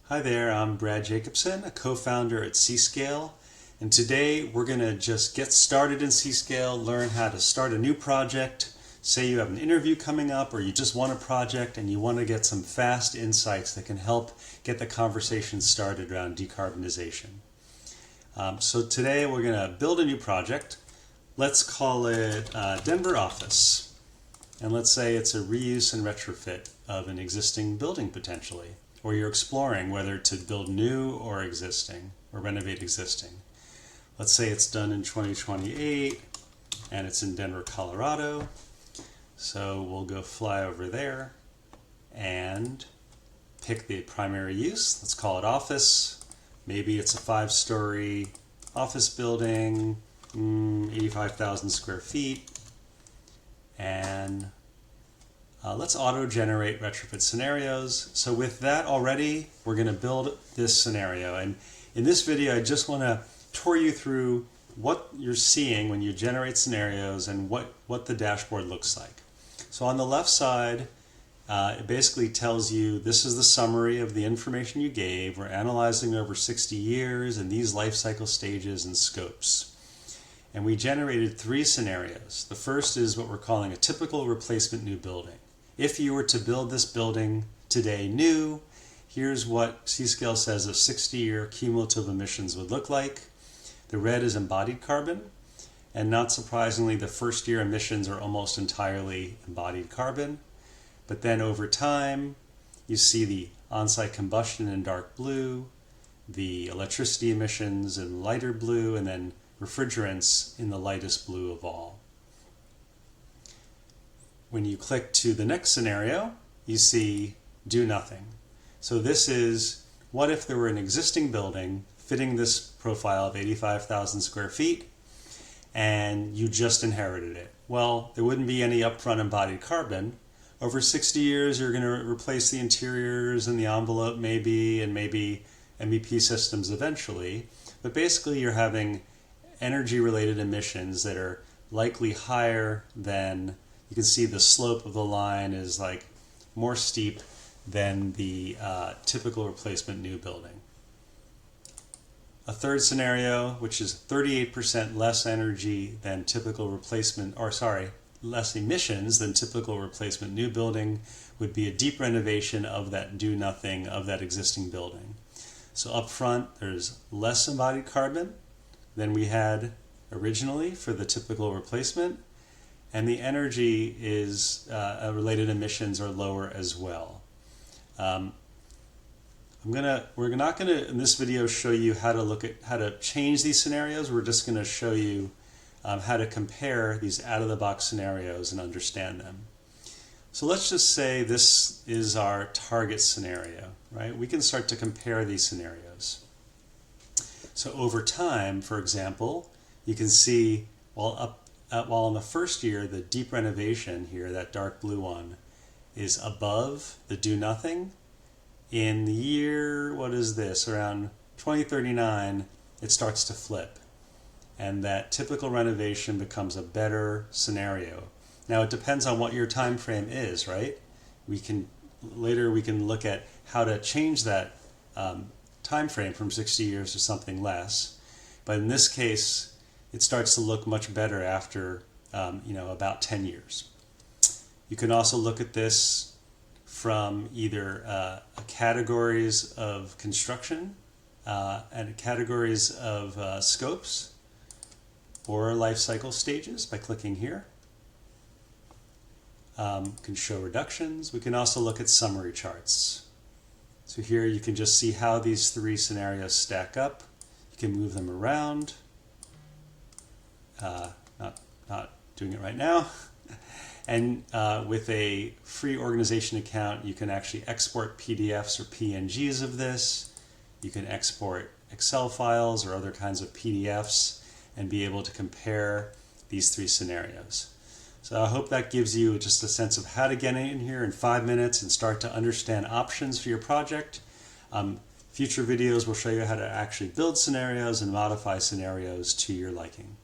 Hi there, I'm Brad Jacobson, a co-founder at Cscale, and today we're going to just get started in Cscale, learn how to start a new project. Say you have an interview coming up or you just want a project and you want to get some fast insights that can help get the conversation started around decarbonization. So today we're going to build a new project. Let's call it Denver Office, and let's say it's a reuse and retrofit of an existing building potentially, or you're exploring whether to build new or existing or renovate existing. Let's say it's done in 2028 and it's in Denver, Colorado. So we'll go fly over there and pick the primary use. Let's call it office. Maybe it's a 5-story office building, 85,000 square feet. And let's auto-generate retrofit scenarios. So with that already, we're going to build this scenario. And in this video, I just want to tour you through what you're seeing when you generate scenarios and what the dashboard looks like. So on the left side, it basically tells you this is the summary of the information you gave. We're analyzing over 60 years and these life cycle stages and scopes. And we generated 3 scenarios. The first is what we're calling a typical replacement new building. If you were to build this building today new, here's what Cscale says a 60-year cumulative emissions would look like. The red is embodied carbon, and not surprisingly, the first-year emissions are almost entirely embodied carbon. But then over time, you see the on-site combustion in dark blue, the electricity emissions in lighter blue, and then refrigerants in the lightest blue of all. When you click to the next scenario, you see do nothing. So this is, what if there were an existing building fitting this profile of 85,000 square feet and you just inherited it? Well, there wouldn't be any upfront embodied carbon. Over 60 years, you're going to replace the interiors and the envelope maybe, and maybe MEP systems eventually. But basically, you're having energy-related emissions that are likely higher than, you can see the slope of the line is like more steep than the typical replacement new building. A third scenario, which is 38% less energy than typical replacement, or sorry, less emissions than typical replacement new building, would be a deep renovation of that do nothing of that existing building. So up front, there's less embodied carbon than we had originally for the typical replacement, and the energy is related emissions are lower as well. We're not going to in this video show you how to change these scenarios. We're just going to show you how to compare these out-of-the-box scenarios and understand them. So let's just say this is our target scenario, right? We can start to compare these scenarios. So over time, for example, you can see while in the first year, the deep renovation here, that dark blue one, is above the do nothing. In the year, what is this, around 2039, it starts to flip, and that typical renovation becomes a better scenario. Now it depends on what your time frame is, right? Later we can look at how to change that time frame from 60 years to something less. But in this case, it starts to look much better after about 10 years. You can also look at this from either categories of construction and categories of scopes or life cycle stages by clicking here. Can show reductions. We can also look at summary charts. So here you can just see how these 3 scenarios stack up. You can move them around. Not doing it right now. And with a free organization account, you can actually export PDFs or PNGs of this. You can export Excel files or other kinds of PDFs and be able to compare these 3 scenarios. So I hope that gives you just a sense of how to get in here in 5 minutes and start to understand options for your project. Future videos will show you how to actually build scenarios and modify scenarios to your liking.